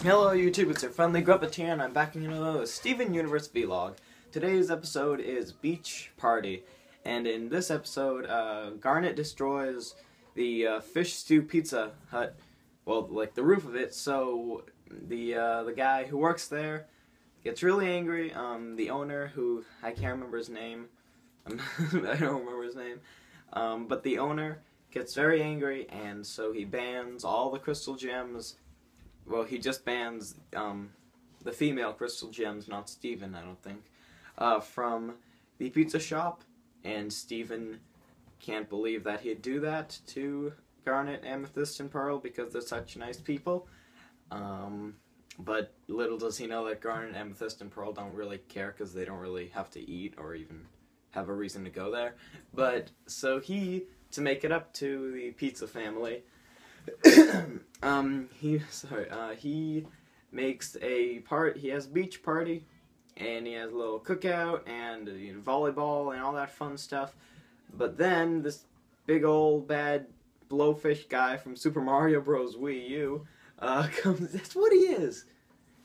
Hello YouTube, it's your friendly Gruppeteer, and I'm back in another Steven Universe vlog. Today's episode is Beach Party, and in this episode, Garnet destroys the fish stew pizza hut, well, like the roof of it, so the guy who works there gets really angry. The owner, who, I can't remember his name, I don't remember his name, but the owner gets very angry, and so he bans all the crystal gems. Well, he just bans the female crystal gems, not Steven, I don't think, from the pizza shop, and Steven can't believe that he'd do that to Garnet, Amethyst, and Pearl because they're such nice people. But little does he know that Garnet, Amethyst, and Pearl don't really care because they don't really have to eat or even have a reason to go there. But so he, to make it up to the pizza family, he makes he has a beach party, and he has a little cookout, and volleyball, and all that fun stuff, but then this big old bad blowfish guy from Super Mario Bros. Wii U, comes, that's what he is,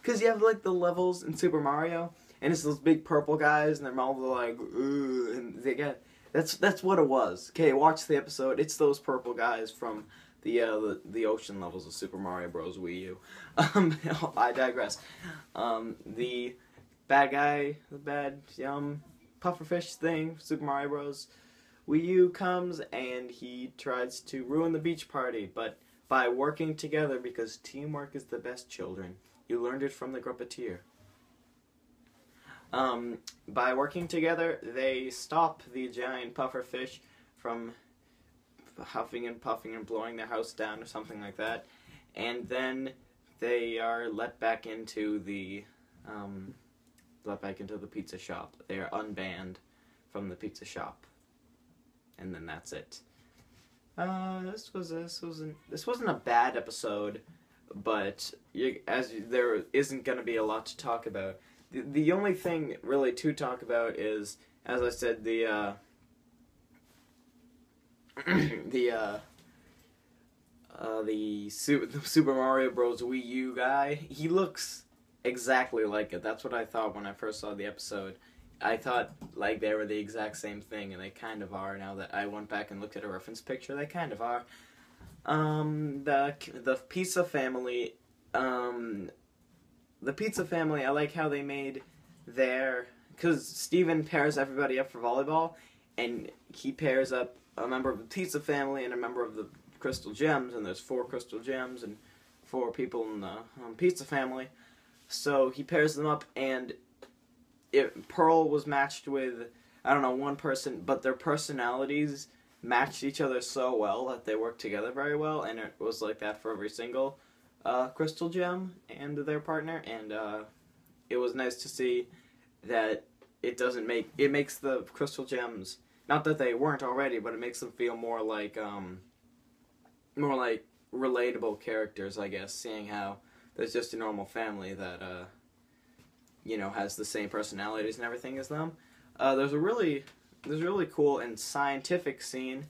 because you have, like, the levels in Super Mario, and it's those big purple guys, and they're all like, ooh, and they get, that's what it was. Okay, watch the episode, it's those purple guys from the ocean levels of Super Mario Bros. Wii U. I digress. The bad guy, the bad pufferfish thing, Super Mario Bros. Wii U comes and he tries to ruin the beach party, but by working together, because teamwork is the best, children. You learned it from the Gruppeteer. By working together, they stop the giant pufferfish from huffing and puffing and blowing their house down or something like that, and then they are let back into the pizza shop. They are unbanned from the pizza shop, and then that's it. This wasn't a bad episode, but there isn't going to be a lot to talk about. The only thing really to talk about is, as I said, the Super Mario Bros. Wii U guy. He looks exactly like it. That's what I thought when I first saw the episode. I thought, like, they were the exact same thing, and they kind of are now that I went back and looked at a reference picture. They kind of are. The pizza family, I like how they made because Steven pairs everybody up for volleyball, and he pairs up a member of the pizza family and a member of the crystal gems, and there's 4 crystal gems and 4 people in the pizza family. So he pairs them up, and Pearl was matched with, I don't know, one person, but their personalities matched each other so well that they worked together very well, and it was like that for every single crystal gem and their partner, and it was nice to see that it makes the crystal gems, not that they weren't already, but it makes them feel more like relatable characters, I guess, seeing how there's just a normal family that, has the same personalities and everything as them. There's a really cool and scientific scene.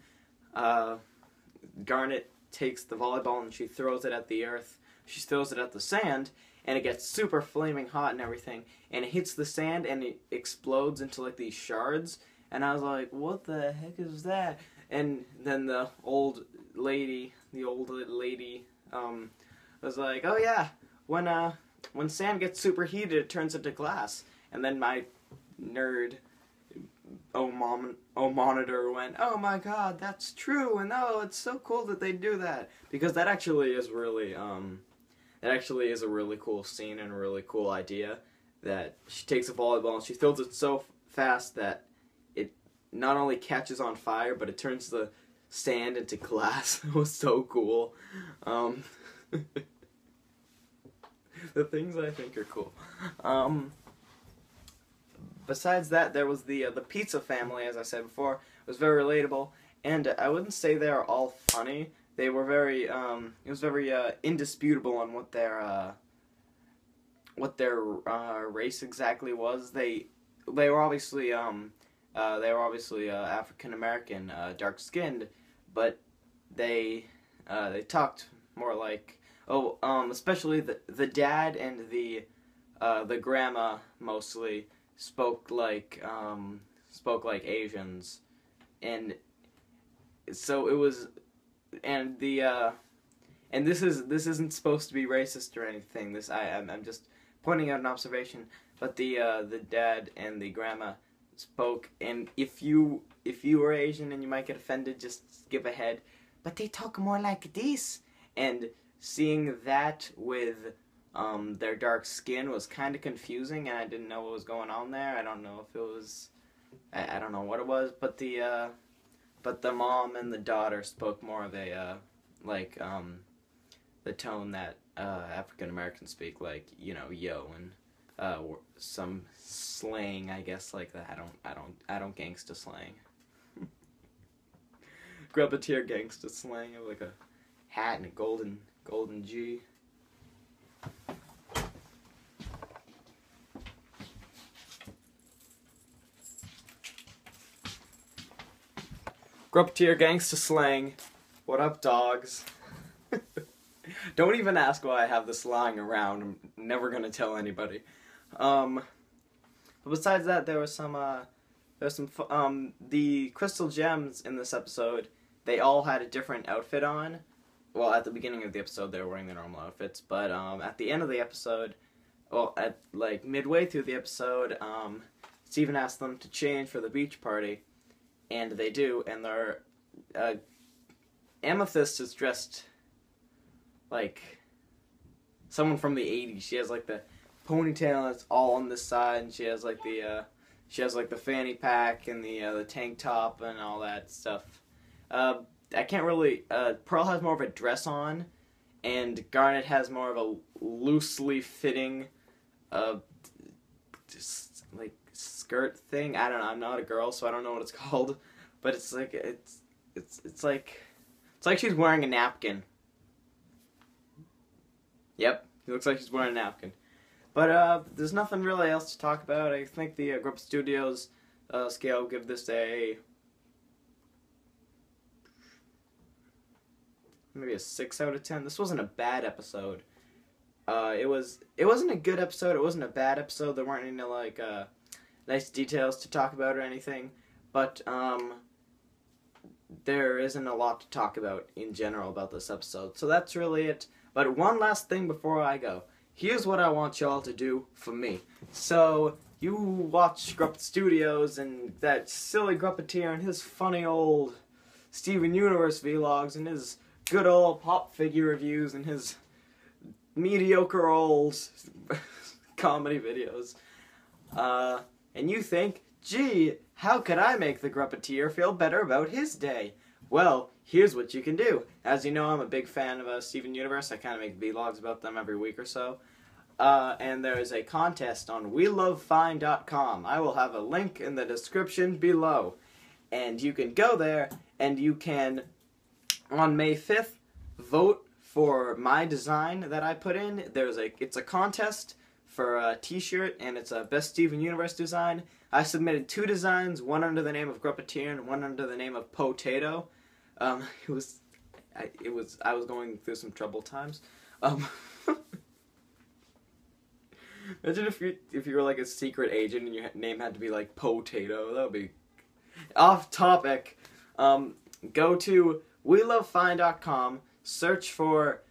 Garnet takes the volleyball and she throws it at the earth. She throws it at the sand, and it gets super flaming hot and everything, and it hits the sand and it explodes into, like, these shards. And I was like, what the heck is that? And then the old lady, was like, oh yeah, when sand gets superheated, it turns into glass. And then my nerd, monitor went, oh my god, that's true, and oh, it's so cool that they do that. Because that actually is really, a really cool scene and a really cool idea, that she takes a volleyball and she throws it so fast that not only catches on fire, but it turns the sand into glass. It was so cool. The things I think are cool. Besides that, there was the pizza family, as I said before. It was very relatable, and I wouldn't say they are all funny. They were very, it was very indisputable on what their race exactly was. They were obviously African American, dark skinned, but they talked more like Especially the dad and the grandma mostly spoke like Asians, and so it was, and this isn't supposed to be racist or anything. I'm just pointing out an observation. But the dad and the grandma spoke, and if you were Asian and you might get offended, just give a head. But they talk more like this, and seeing that with their dark skin was kind of confusing, and I didn't know what was going on there. I don't know if it was, I don't know what it was, but the mom and the daughter spoke more of a the tone that African Americans speak, like, you know, yo, and some slang, I guess, like that. I don't gangsta slang. Gruppeteer gangsta slang. I have like a hat and a golden G. Gruppeteer gangsta slang. What up, dogs? Don't even ask why I have this lying around. I'm never gonna tell anybody. But besides that, there was some the crystal gems in this episode. They all had a different outfit on. Well, at the beginning of the episode, they were wearing their normal outfits, but at the end of the episode, well, at like midway through the episode, Steven asked them to change for the beach party, and they do, and their Amethyst is dressed like someone from the 80s. She has like the ponytail that's all on this side, and she has like the fanny pack and the tank top and all that stuff. I can't really. Pearl has more of a dress on, and Garnet has more of a loosely fitting, just like skirt thing. I don't know. I'm not a girl, so I don't know what it's called, but it's like it's like she's wearing a napkin. Yep, it looks like she's wearing a napkin. But there's nothing really else to talk about. I think the Gruppe Studios scale will give this maybe a 6 out of 10. This wasn't a bad episode. It wasn't a good episode. It wasn't a bad episode. There weren't any like nice details to talk about or anything. But there isn't a lot to talk about in general about this episode. So that's really it. But one last thing before I go. Here's what I want y'all to do for me. So, you watch Gruppe Studios and that silly Gruppeteer and his funny old Steven Universe vlogs and his good old pop figure reviews and his mediocre old comedy videos. And you think, gee, how could I make the Gruppeteer feel better about his day? Well, here's what you can do. As you know, I'm a big fan of Steven Universe. I kind of make vlogs about them every week or so. And there is a contest on WeLoveFine.com. I will have a link in the description below. And you can go there, and you can, on May 5th, vote for my design that I put in. It's a contest for a t-shirt, and it's a Best Steven Universe design. I submitted 2 designs, one under the name of Gruppeteer and one under the name of Tato. I was going through some troubled times. Imagine if you were like a secret agent and your name had to be like Tato. That would be off topic. Go to WeLoveFine.com, search for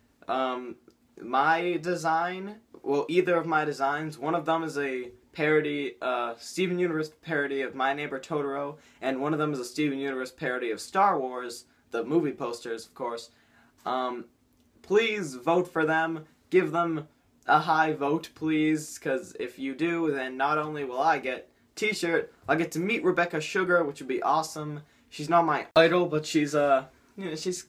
my design. Well, either of my designs. One of them is a parody, Steven Universe parody of My Neighbor Totoro, and one of them is a Steven Universe parody of Star Wars, the movie posters, of course. Please vote for them. Give them a high vote, please, because if you do, then not only will I get t-shirt, I'll get to meet Rebecca Sugar, which would be awesome. She's not my idol, but she's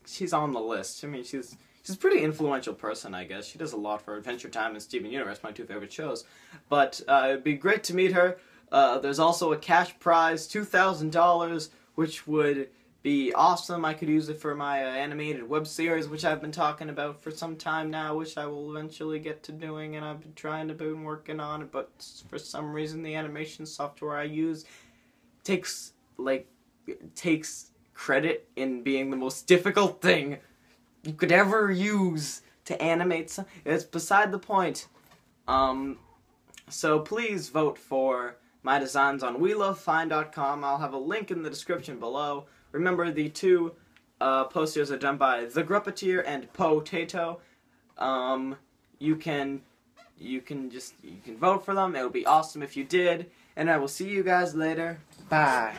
she's on the list. I mean, she's a pretty influential person, I guess. She does a lot for Adventure Time and Steven Universe, my 2 favorite shows. But it'd be great to meet her. There's also a cash prize, $2,000, which would be awesome. I could use it for my animated web series, which I've been talking about for some time now, which I will eventually get to doing, and I've been working on it, but for some reason the animation software I use takes credit in being the most difficult thing you could ever use to animate some. It's beside the point. So please vote for my designs on WeLoveFine.com. I'll have a link in the description below. Remember, the two posters are done by the Gruppeteer and Tato. You can vote for them. It would be awesome if you did. And I will see you guys later. Bye.